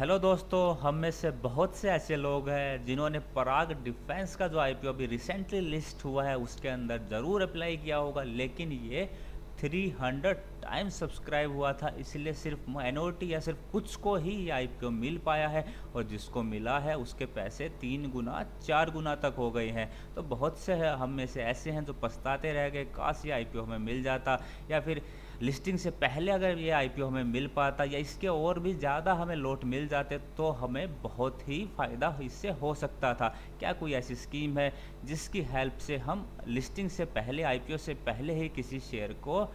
Hello दोस्तों, हम में से बहुत से ऐसे लोग हैं जिन्होंने पराग डिफेंस का जो आईपीओ अभी रिसेंटली लिस्ट हुआ है उसके अंदर ज़रूर अप्लाई किया होगा, लेकिन ये 300 टाइम्स सब्सक्राइब हुआ था। इसलिए सिर्फ माइनॉरिटी या सिर्फ कुछ को ही ये आईपीओ मिल पाया है, और जिसको मिला है उसके पैसे 3 गुना 4 गुना तक हो गए हैं। तो बहुत से हम में से ऐसे हैं जो पछताते रह गए, काश ये आईपीओ हमें मिल जाता, या फिर लिस्टिंग से पहले अगर ये आईपीओ हमें मिल पाता, या इसके और भी ज़्यादा हमें लॉट मिल जाते तो हमें बहुत ही फ़ायदा इससे हो सकता था। क्या कोई ऐसी स्कीम है जिसकी हेल्प से हम लिस्टिंग से पहले, आईपीओ से पहले ही किसी शेयर को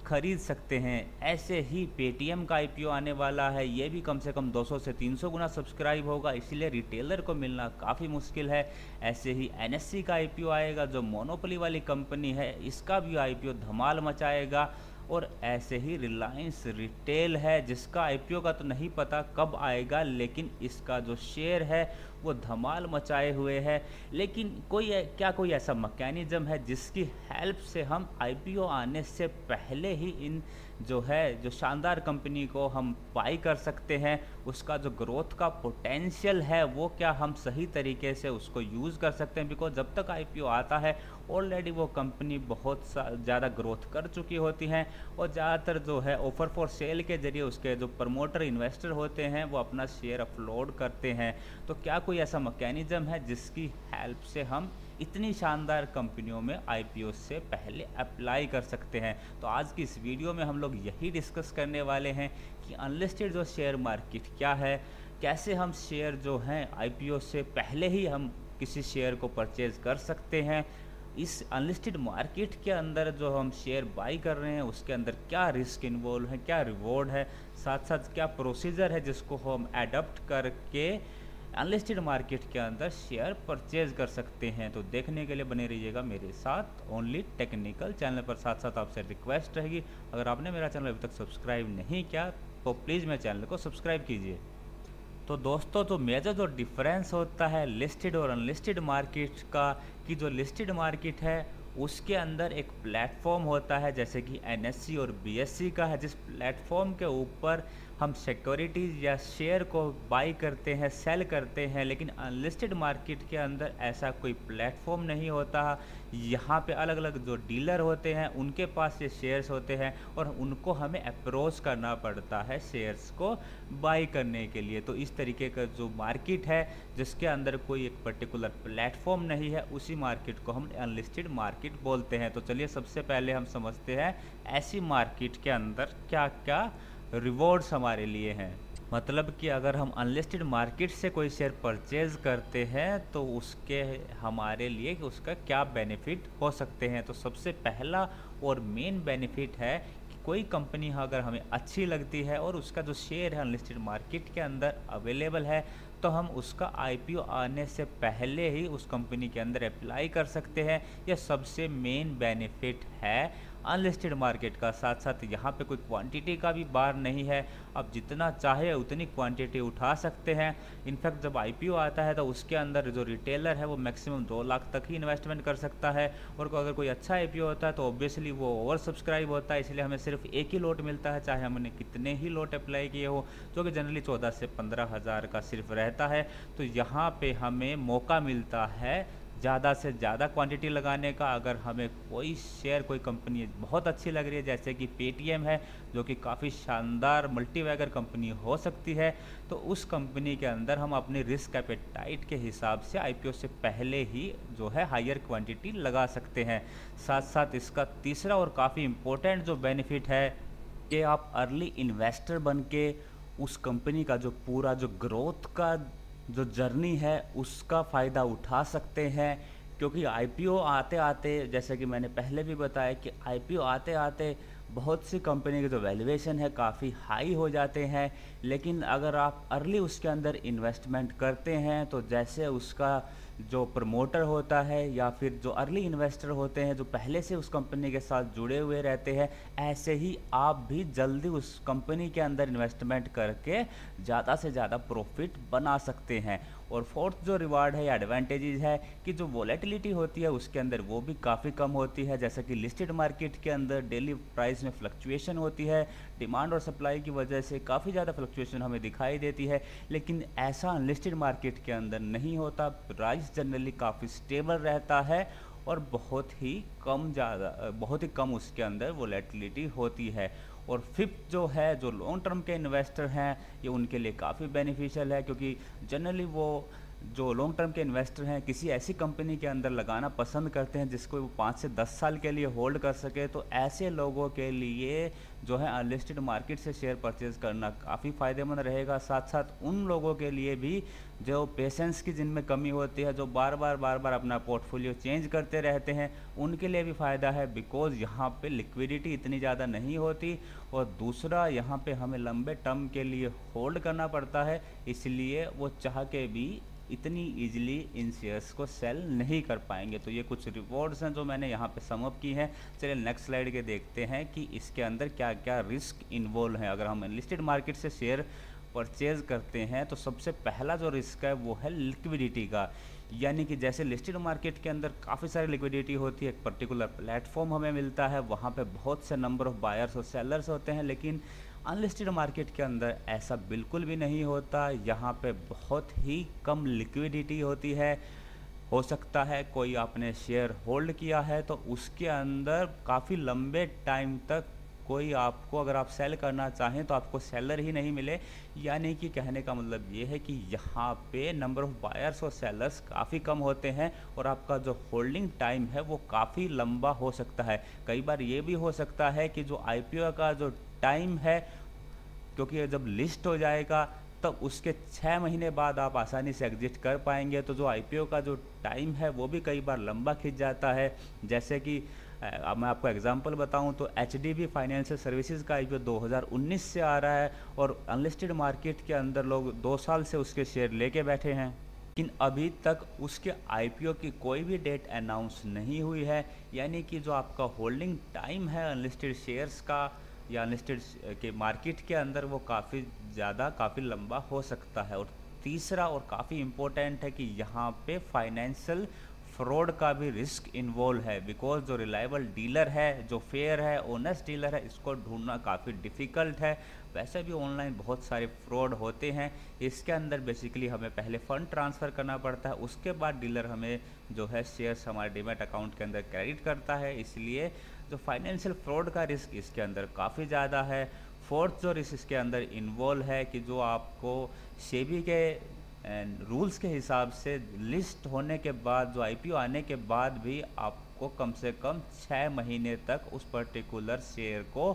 खरीद सकते हैं? ऐसे ही पेटीएम का आईपीओ आने वाला है, ये भी कम से कम 200 से 300 गुना सब्सक्राइब होगा, इसलिए रिटेलर को मिलना काफ़ी मुश्किल है। ऐसे ही एनएससी का आईपीओ आएगा, जो मोनोपोली वाली कंपनी है, इसका भी आईपीओ धमाल मचाएगा। और ऐसे ही रिलायंस रिटेल है, जिसका आईपीओ का तो नहीं पता कब आएगा, लेकिन इसका जो शेयर है वो धमाल मचाए हुए है। लेकिन कोई ऐसा मैकेनिज्म है जिसकी हेल्प से हम आईपीओ आने से पहले ही इन जो शानदार कंपनी को हम बाई कर सकते हैं? उसका जो ग्रोथ का पोटेंशियल है वो क्या हम सही तरीके से उसको यूज़ कर सकते हैं? बिकॉज जब तक आईपीओ आता है ऑलरेडी वो कंपनी बहुत ज़्यादा ग्रोथ कर चुकी होती हैं, और ज़्यादातर जो है ऑफ़र फॉर सेल के ज़रिए उसके जो प्रमोटर इन्वेस्टर होते हैं वो अपना शेयर अपलोड करते हैं। तो क्या कोई ऐसा मैकेनिज्म है जिसकी हेल्प से हम इतनी शानदार कंपनियों में आईपीओ से पहले अप्लाई कर सकते हैं? तो आज की इस वीडियो में हम लोग यही डिस्कस करने वाले हैं कि अनलिस्टेड जो शेयर मार्केट क्या है, कैसे हम शेयर जो हैं आईपीओ से पहले ही हम किसी शेयर को परचेज़ कर सकते हैं, इस अनलिस्टेड मार्केट के अंदर जो हम शेयर बाई कर रहे हैं उसके अंदर क्या रिस्क इन्वॉल्व है, क्या रिवॉर्ड है, साथ साथ क्या प्रोसीजर है जिसको हम एडप्ट करके अनलिस्टेड मार्केट के अंदर शेयर परचेज कर सकते हैं। तो देखने के लिए बने रहिएगा मेरे साथ ओनली टेक्निकल चैनल पर। साथ साथ आपसे रिक्वेस्ट रहेगी, अगर आपने मेरा चैनल अभी तक सब्सक्राइब नहीं किया तो प्लीज़ मेरे चैनल को सब्सक्राइब कीजिए। तो दोस्तों, तो मेजर जो डिफरेंस होता है लिस्टेड और अनलिस्टेड मार्केट का, कि जो लिस्टेड मार्केट है उसके अंदर एक प्लेटफॉर्म होता है जैसे कि एनएससी और बीएससी का है, जिस प्लेटफॉर्म के ऊपर हम सिक्योरिटीज़ या शेयर को बाई करते हैं, सेल करते हैं। लेकिन अनलिस्टेड मार्केट के अंदर ऐसा कोई प्लेटफॉर्म नहीं होता। यहाँ पे अलग अलग जो डीलर होते हैं उनके पास ये शेयर्स होते हैं, और उनको हमें अप्रोच करना पड़ता है शेयर्स को बाई करने के लिए। तो इस तरीके का जो मार्केट है जिसके अंदर कोई एक पर्टिकुलर प्लेटफॉर्म नहीं है, उसी मार्केट को हम अनलिस्टेड मार्केट बोलते हैं। तो चलिए सबसे पहले हम समझते हैं ऐसी मार्केट के अंदर क्या क्या रिवॉर्ड्स हमारे लिए हैं। मतलब कि अगर हम अनलिस्टेड मार्केट से कोई शेयर परचेज करते हैं तो उसके हमारे लिए उसका क्या बेनिफिट हो सकते हैं। तो सबसे पहला और मेन बेनिफिट है कि कोई कंपनी अगर हमें अच्छी लगती है और उसका जो शेयर है अनलिस्टेड मार्केट के अंदर अवेलेबल है, तो हम उसका आईपीओ आने से पहले ही उस कंपनी के अंदर अप्लाई कर सकते हैं। यह सबसे मेन बेनिफिट है अनलिस्टेड मार्केट का। साथ साथ यहाँ पे कोई क्वांटिटी का भी बार नहीं है, आप जितना चाहे उतनी क्वांटिटी उठा सकते हैं। इनफैक्ट जब आईपीओ आता है तो उसके अंदर जो रिटेलर है वो मैक्सिमम 2 लाख तक ही इन्वेस्टमेंट कर सकता है, और अगर कोई अच्छा आईपीओ होता है तो ऑब्वियसली वो ओवर सब्सक्राइब होता है, इसलिए हमें सिर्फ एक ही लॉट मिलता है, चाहे हमने कितने ही लॉट अप्लाई किए हो, जो कि जनरली 14 से 15 हज़ार का सिर्फ रहता है। तो यहाँ पे हमें मौका मिलता है ज़्यादा से ज़्यादा क्वांटिटी लगाने का। अगर हमें कोई शेयर, कोई कंपनी बहुत अच्छी लग रही है जैसे कि पेटीएम है, जो कि काफ़ी शानदार मल्टीवैगर कंपनी हो सकती है, तो उस कंपनी के अंदर हम अपनी रिस्क एपेटाइट के हिसाब से आईपीओ से पहले ही जो है हायर क्वांटिटी लगा सकते हैं। साथ साथ इसका तीसरा और काफ़ी इम्पोर्टेंट जो बेनिफिट है कि आप अर्ली इन्वेस्टर बन के उस कंपनी का जो पूरा जो ग्रोथ का जो जर्नी है उसका फ़ायदा उठा सकते हैं। क्योंकि आईपीओ आते आते, जैसे कि मैंने पहले भी बताया कि आईपीओ आते आते बहुत सी कंपनी के जो वैल्यूएशन है काफ़ी हाई हो जाते हैं, लेकिन अगर आप अर्ली उसके अंदर इन्वेस्टमेंट करते हैं तो जैसे उसका जो प्रमोटर होता है या फिर जो अर्ली इन्वेस्टर होते हैं जो पहले से उस कंपनी के साथ जुड़े हुए रहते हैं, ऐसे ही आप भी जल्दी उस कंपनी के अंदर इन्वेस्टमेंट करके ज़्यादा से ज़्यादा प्रॉफिट बना सकते हैं। और फोर्थ जो रिवार्ड है या एडवांटेजेस है कि जो वोलेटिलिटी होती है उसके अंदर वो भी काफ़ी कम होती है। जैसा कि लिस्टेड मार्केट के अंदर डेली प्राइस में फ्लक्चुएशन होती है, डिमांड और सप्लाई की वजह से काफ़ी ज़्यादा फ्लक्चुएशन हमें दिखाई देती है, लेकिन ऐसा अनलिस्टेड मार्केट के अंदर नहीं होता। प्राइस जनरली काफ़ी स्टेबल रहता है और बहुत ही कम उसके अंदर वोलेटिलिटी होती है। और फिफ्थ जो है, जो लॉन्ग टर्म के इन्वेस्टर हैं, ये उनके लिए काफ़ी बेनिफिशियल है, क्योंकि जनरली वो जो लॉन्ग टर्म के इन्वेस्टर हैं किसी ऐसी कंपनी के अंदर लगाना पसंद करते हैं जिसको वो 5 से 10 साल के लिए होल्ड कर सके। तो ऐसे लोगों के लिए जो है अनलिस्टेड मार्केट से शेयर परचेज करना काफ़ी फ़ायदेमंद रहेगा। साथ साथ उन लोगों के लिए भी जो पेशेंस की जिनमें कमी होती है, जो बार बार अपना पोर्टफोलियो चेंज करते रहते हैं, उनके लिए भी फ़ायदा है, बिकॉज़ यहाँ पे लिक्विडिटी इतनी ज़्यादा नहीं होती। और दूसरा, यहाँ पे हमें लंबे टर्म के लिए होल्ड करना पड़ता है, इसलिए वो चाह के भी इतनी ईजिली इन शेयर्स को सेल नहीं कर पाएंगे। तो ये कुछ रिवॉर्ड्स हैं जो मैंने यहाँ पे समअप की हैं। चलिए नेक्स्ट स्लाइड के देखते हैं कि इसके अंदर क्या क्या रिस्क इन्वॉल्व है। अगर हम लिस्टेड मार्केट से शेयर परचेज करते हैं तो सबसे पहला जो रिस्क है वो है लिक्विडिटी का। यानी कि जैसे लिस्टेड मार्केट के अंदर काफ़ी सारी लिक्विडिटी होती है, एक पर्टिकुलर प्लेटफॉर्म हमें मिलता है, वहाँ पे बहुत से नंबर ऑफ़ बायर्स और सेलर्स होते हैं, लेकिन अनलिस्टेड मार्केट के अंदर ऐसा बिल्कुल भी नहीं होता। यहाँ पे बहुत ही कम लिक्विडिटी होती है। हो सकता है कोई आपने शेयर होल्ड किया है तो उसके अंदर काफ़ी लंबे टाइम तक कोई आपको, अगर आप सेल करना चाहें तो आपको सेलर ही नहीं मिले। यानी कि कहने का मतलब ये है कि यहाँ पे नंबर ऑफ़ बायर्स और सेलर्स काफ़ी कम होते हैं और आपका जो होल्डिंग टाइम है वो काफ़ी लंबा हो सकता है। कई बार ये भी हो सकता है कि जो आईपीओ का जो टाइम है, क्योंकि जब लिस्ट हो जाएगा तब उसके 6 महीने बाद आप आसानी से एग्जिट कर पाएंगे, तो जो आईपीओ का जो टाइम है वो भी कई बार लंबा खिंच जाता है। जैसे कि अब मैं आपको एग्जांपल बताऊं तो एचडीबी फाइनेंशियल सर्विसेज का आईपीओ 2019 से आ रहा है और अनलिस्टेड मार्केट के अंदर लोग 2 साल से उसके शेयर लेके बैठे हैं, लेकिन अभी तक उसके आईपीओ की कोई भी डेट अनाउंस नहीं हुई है। यानी कि जो आपका होल्डिंग टाइम है अनलिस्टेड शेयर्स का या अनलिस्टेड के मार्केट के अंदर वो काफ़ी लंबा हो सकता है। और तीसरा और काफ़ी इम्पोर्टेंट है कि यहाँ पे फाइनेंशियल फ्रॉड का भी रिस्क इन्वॉल्व है, बिकॉज जो रिलायबल डीलर है, जो फेयर है, ऑनेस्ट डीलर है, इसको ढूंढना काफ़ी डिफ़िकल्ट है। वैसे भी ऑनलाइन बहुत सारे फ्रॉड होते हैं। इसके अंदर बेसिकली हमें पहले फ़ंड ट्रांसफ़र करना पड़ता है, उसके बाद डीलर हमें जो है शेयर्स हमारे डीमैट अकाउंट के अंदर क्रेडिट करता है। इसलिए जो फाइनेंशियल फ्रॉड का रिस्क इसके अंदर काफ़ी ज़्यादा है। फोर्थ जो रिस्क इसके अंदर इन्वॉल्व है कि जो आपको सेबी के रूल्स के हिसाब से लिस्ट होने के बाद, जो आईपीओ आने के बाद भी आपको कम से कम 6 महीने तक उस पर्टिकुलर शेयर को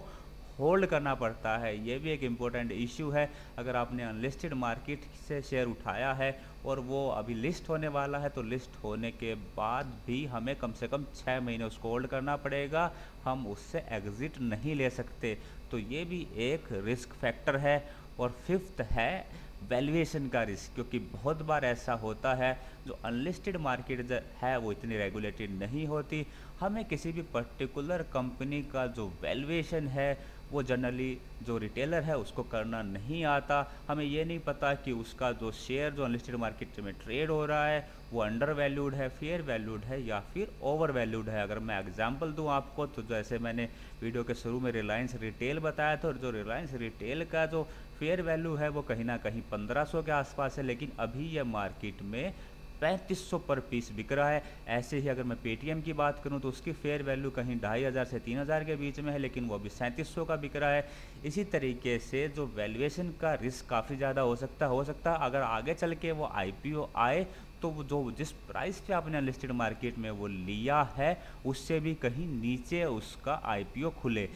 होल्ड करना पड़ता है। ये भी एक इम्पोर्टेंट इशू है। अगर आपने अनलिस्टेड मार्केट से शेयर उठाया है और वो अभी लिस्ट होने वाला है, तो लिस्ट होने के बाद भी हमें कम से कम 6 महीने उसको होल्ड करना पड़ेगा, हम उससे एग्ज़िट नहीं ले सकते। तो ये भी एक रिस्क फैक्टर है। और फिफ्थ है वैल्यूएशन का रिस्क, क्योंकि बहुत बार ऐसा होता है जो अनलिस्टेड मार्केट है वो इतनी रेगुलेटेड नहीं होती। हमें किसी भी पर्टिकुलर कंपनी का जो वैल्यूएशन है वो जनरली जो रिटेलर है उसको करना नहीं आता। हमें ये नहीं पता कि उसका जो शेयर जो अनलिस्टेड मार्केट में ट्रेड हो रहा है वो अंडर वैल्यूड है, फेयर वैल्यूड है या फिर ओवर वैल्यूड है। अगर मैं एग्जांपल दूं आपको तो जैसे मैंने वीडियो के शुरू में रिलायंस रिटेल बताया था, और जो रिलायंस रिटेल का जो फेयर वैल्यू है वो कहीं ना कहीं 1500 के आसपास है, लेकिन अभी यह मार्केट में 3500 पर पीस बिक रहा है। ऐसे ही अगर मैं पेटीएम की बात करूं तो उसकी फेयर वैल्यू कहीं 2500 से 3000 के बीच में है, लेकिन वो अभी 3700 का बिक रहा है। इसी तरीके से जो वैल्यूएशन का रिस्क काफ़ी ज़्यादा हो सकता है अगर आगे चल के वो आईपीओ आए तो वो जो जिस प्राइस पे आपने लिस्टेड मार्केट में वो लिया है उससे भी कहीं नीचे उसका आईपीओ खुले,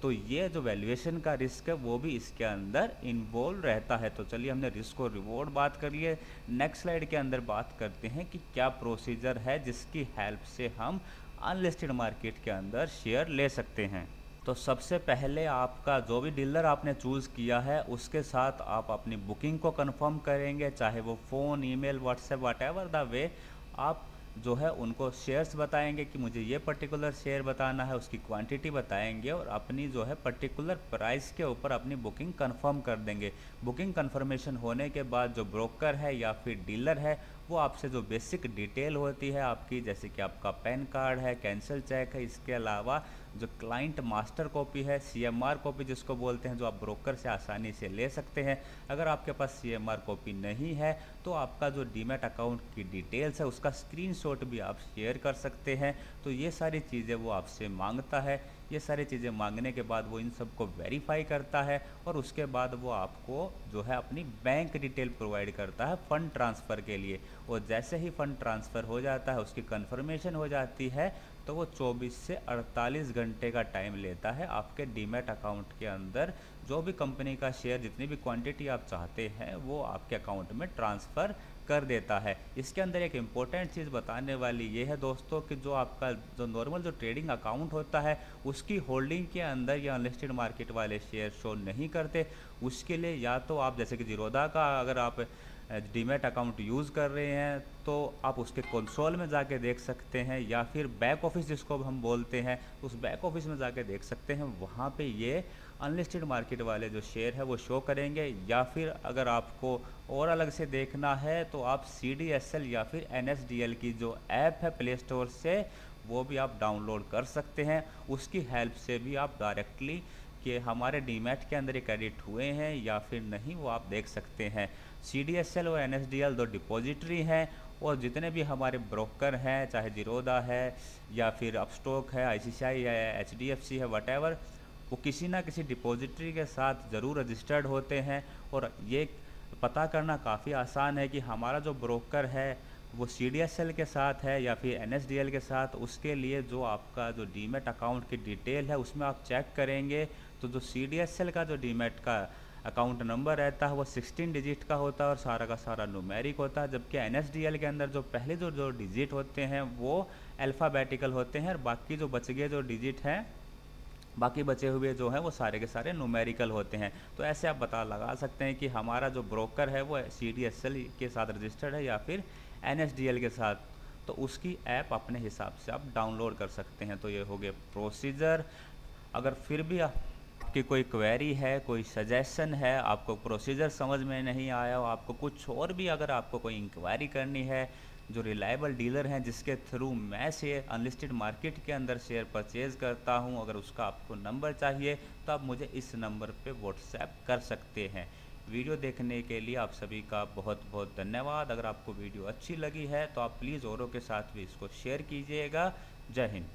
तो ये जो वैल्यूएशन का रिस्क है वो भी इसके अंदर इन्वॉल्व रहता है। तो चलिए हमने रिस्क और रिवॉर्ड बात कर लिए। नेक्स्ट स्लाइड के अंदर बात करते हैं कि क्या प्रोसीजर है जिसकी हेल्प से हम अनलिस्टेड मार्केट के अंदर शेयर ले सकते हैं। तो सबसे पहले आपका जो भी डीलर आपने चूज़ किया है उसके साथ आप अपनी बुकिंग को कंफर्म करेंगे, चाहे वो phone, email, WhatsApp, whatever the way आप जो है उनको शेयर्स बताएंगे कि मुझे ये पर्टिकुलर शेयर बताना है, उसकी क्वांटिटी बताएंगे और अपनी जो है पर्टिकुलर प्राइस के ऊपर अपनी बुकिंग कंफर्म कर देंगे। बुकिंग कंफर्मेशन होने के बाद जो ब्रोकर है या फिर डीलर है वो आपसे जो बेसिक डिटेल होती है आपकी, जैसे कि आपका पैन कार्ड है, कैंसिल चेक है, इसके अलावा जो क्लाइंट मास्टर कॉपी है, सीएमआर कॉपी जिसको बोलते हैं, जो आप ब्रोकर से आसानी से ले सकते हैं। अगर आपके पास सीएमआर कॉपी नहीं है तो आपका जो डीमैट अकाउंट की डिटेल्स है उसका स्क्रीनशॉट भी आप शेयर कर सकते हैं। तो ये सारी चीज़ें वो आपसे मांगता है। ये सारी चीज़ें मांगने के बाद वो इन सबको वेरीफाई करता है और उसके बाद वो आपको जो है अपनी बैंक डिटेल प्रोवाइड करता है फ़ंड ट्रांसफ़र के लिए। और जैसे ही फ़ंड ट्रांसफ़र हो जाता है, उसकी कन्फर्मेशन हो जाती है, तो वो 24 से 48 घंटे का टाइम लेता है आपके डीमैट अकाउंट के अंदर जो भी कंपनी का शेयर, जितनी भी क्वांटिटी आप चाहते हैं वो आपके अकाउंट में ट्रांसफ़र कर देता है। इसके अंदर एक इम्पॉर्टेंट चीज़ बताने वाली ये है दोस्तों कि जो आपका जो नॉर्मल जो ट्रेडिंग अकाउंट होता है उसकी होल्डिंग के अंदर या अनलिस्टेड मार्केट वाले शेयर शो नहीं करते। उसके लिए या तो आप जैसे कि जीरोधा का अगर आप डीमैट अकाउंट यूज़ कर रहे हैं तो आप उसके कंसोल में जाके देख सकते हैं, या फिर बैक ऑफिस जिसको हम बोलते हैं उस बैक ऑफिस में जाके देख सकते हैं। वहाँ पे ये अनलिस्टेड मार्केट वाले जो शेयर है वो शो करेंगे। या फिर अगर आपको और अलग से देखना है तो आप CDSL या फिर NSDL की जो ऐप है प्ले स्टोर से वो भी आप डाउनलोड कर सकते हैं। उसकी हेल्प से भी आप डायरेक्टली कि हमारे डीमैट के अंदर ये क्रेडिट हुए हैं या फिर नहीं वो आप देख सकते हैं। CDSL और NSDL दो डिपॉजिटरी हैं और जितने भी हमारे ब्रोकर हैं, चाहे जीरोधा है या फिर अपस्टॉक है, ICICI है, HDFC है, वटेवर, वो किसी ना किसी डिपॉजिटरी के साथ ज़रूर रजिस्टर्ड होते हैं। और ये पता करना काफ़ी आसान है कि हमारा जो ब्रोकर है वो CDSL के साथ है या फिर NSDL के साथ। उसके लिए जो आपका जो डीमैट अकाउंट की डिटेल है उसमें आप चेक करेंगे तो जो CDSL का जो डीमैट का अकाउंट नंबर रहता है वो 16 डिजिट का होता है और सारा का सारा न्यूमेरिक होता है, जबकि NSDL के अंदर जो पहले जो डिजिट होते हैं वो अल्फ़ाबेटिकल होते हैं और बाकी जो बच गए जो डिजिट हैं, बाकी बचे हुए जो हैं वो सारे के सारे न्यूमेरिकल होते हैं। तो ऐसे आप पता लगा सकते हैं कि हमारा जो ब्रोकर है वो CDSL के साथ रजिस्टर्ड है या फिर NSDL के साथ। तो उसकी ऐप अपने हिसाब से आप डाउनलोड कर सकते हैं। तो ये हो गए प्रोसीजर। अगर फिर भी आपकी कोई क्वेरी है, कोई सजेशन है, आपको प्रोसीजर समझ में नहीं आया हो, आपको कुछ और भी अगर आपको कोई इंक्वायरी करनी है, जो रिलायबल डीलर हैं जिसके थ्रू मैं शेयर अनलिस्टेड मार्केट के अंदर शेयर परचेज़ करता हूं, अगर उसका आपको नंबर चाहिए तो आप मुझे इस नंबर पे व्हाट्सएप कर सकते हैं। वीडियो देखने के लिए आप सभी का बहुत बहुत धन्यवाद। अगर आपको वीडियो अच्छी लगी है तो आप प्लीज़ औरों के साथ भी इसको शेयर कीजिएगा। जय हिंद।